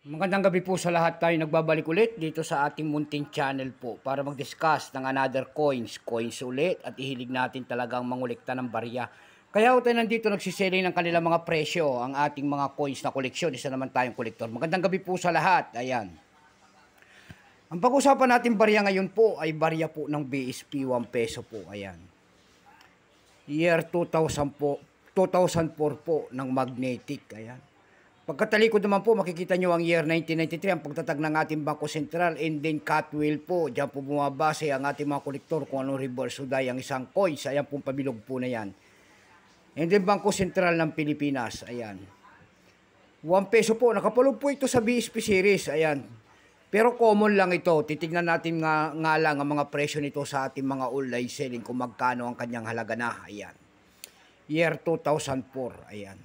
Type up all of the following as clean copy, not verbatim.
Magandang gabi po sa lahat. Tayo nagbabalik ulit dito sa ating munting channel po para mag-discuss ng another coins ulit at ihilig natin talagang mangulikta ng barya. Kaya tayo nandito nagsiselling ng kanilang mga presyo ang ating mga coins na koleksyon. Isa naman tayong kolektor. Magandang gabi po sa lahat. Ayan. Ang pag-usapan natin barya ngayon po ay barya po ng BSP 1 peso po. Ayan. Year 2000 po, 2004 po ng magnetic. Ayan. Pagkatalikod naman po, makikita nyo ang year 1993, ang pagtatag ng ating Bangko Sentral, and then Catwheel po. Diyan po bumabase ang ating mga kolektor kung anong reverse uday ang isang coins. Ayan pong pabilog po na yan. And then Bangko Sentral ng Pilipinas. Ayan. 1 peso po. Nakapalog po ito sa BSP series. Ayan. Pero common lang ito. Titignan natin nga lang ang mga presyo nito sa ating mga online selling kung magkano ang kanyang halaga na. Ayan. Year 2004. Ayan.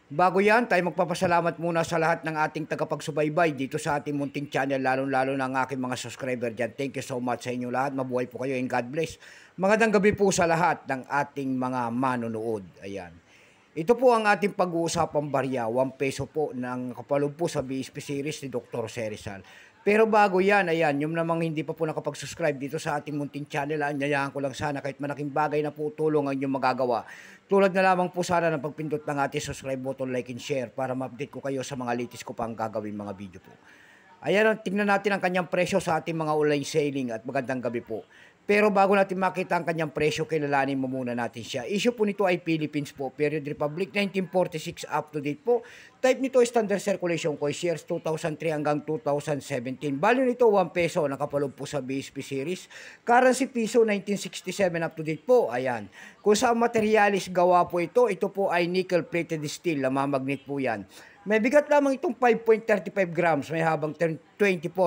Bago yan, tayo magpapasalamat muna sa lahat ng ating tagapagsubaybay dito sa ating munting channel, lalo-lalo ng aking mga subscriber dyan. Thank you so much sa inyo lahat. Mabuhay po kayo and God bless. Magandang gabi po sa lahat ng ating mga manonood. Ayan. Ito po ang ating pag-uusapang barya. 1 peso po ng kapalog po sa BSP series ni Dr. Serizal. Pero bago yan, ayan, yung namang hindi pa po nakapag-subscribe dito sa ating munting channel, anyayahan ko lang sana kahit malaking bagay na po tulong ang inyong magagawa. Tulad na lamang po sana ng pagpindot ng ating subscribe button, like and share para ma-update ko kayo sa mga latest ko pang gagawin mga video po. Ayan, tingnan natin ang kanyang presyo sa ating mga online selling at magandang gabi po. Pero bago natin makita ang kanyang presyo, kilalanin mo muna natin siya. Issue po nito ay Philippines po, period Republic 1946 up to date po. Type nito standard circulation coins, years 2003 hanggang 2017. Value nito 1 peso, nakapalog po sa BSP series. Currency piso 1967 up to date po. Ayan. Kung sa materialis gawa po ito po ay nickel plated steel, lamamagnet po yan. May bigat lamang itong 5.35 grams, may habang 24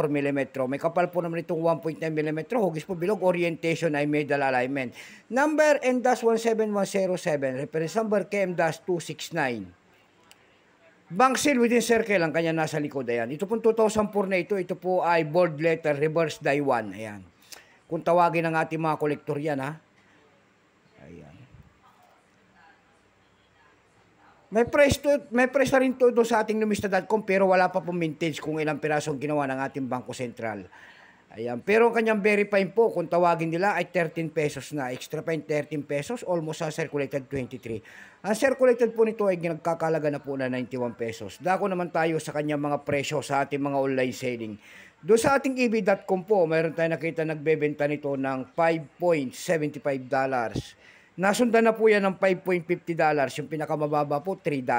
mm. May kapal po naman itong 1.9 mm. Hugis po bilog, orientation ay medal alignment. Number M-17107, reference number KM-269. Bank seal within circle ang kanya nasa likod. Ayan. Ito po 2004 na ito po ay bold letter, reverse die 1. Ayan. Kung tawagin ng ating mga kolektor yan, ha. Ayan. May price na rin to doon sa ating numista.com pero wala pa pong mintage kung ilang pirasong ginawa ng ating Bangko Sentral. Ayan. Pero ang kanyang verifying po, kung tawagin nila ay 13 pesos na. Extra pa yung 13 pesos, almost sa circulated 23. Ang circulated po nito ay nagkakalaga na po na 91 pesos. Dako naman tayo sa kanyang mga presyo sa ating mga online selling. Doon sa ating eb.com po, mayroon tayo nakita nagbebenta nito ng $5.75. Nasundan na po yan ng $5.50. Yung pinakamababa po, $3.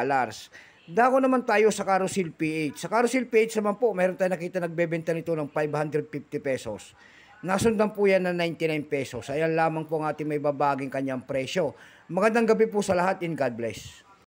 Dako naman tayo sa Carousel PH. Sa Carousel PH naman po, mayroon tayo nakita nagbebenta nito ng 550 pesos. Nasundan po yan ng 99 pesos. Ayan lamang po ang ating may babaging kanyang presyo. Magandang gabi po sa lahat and God bless.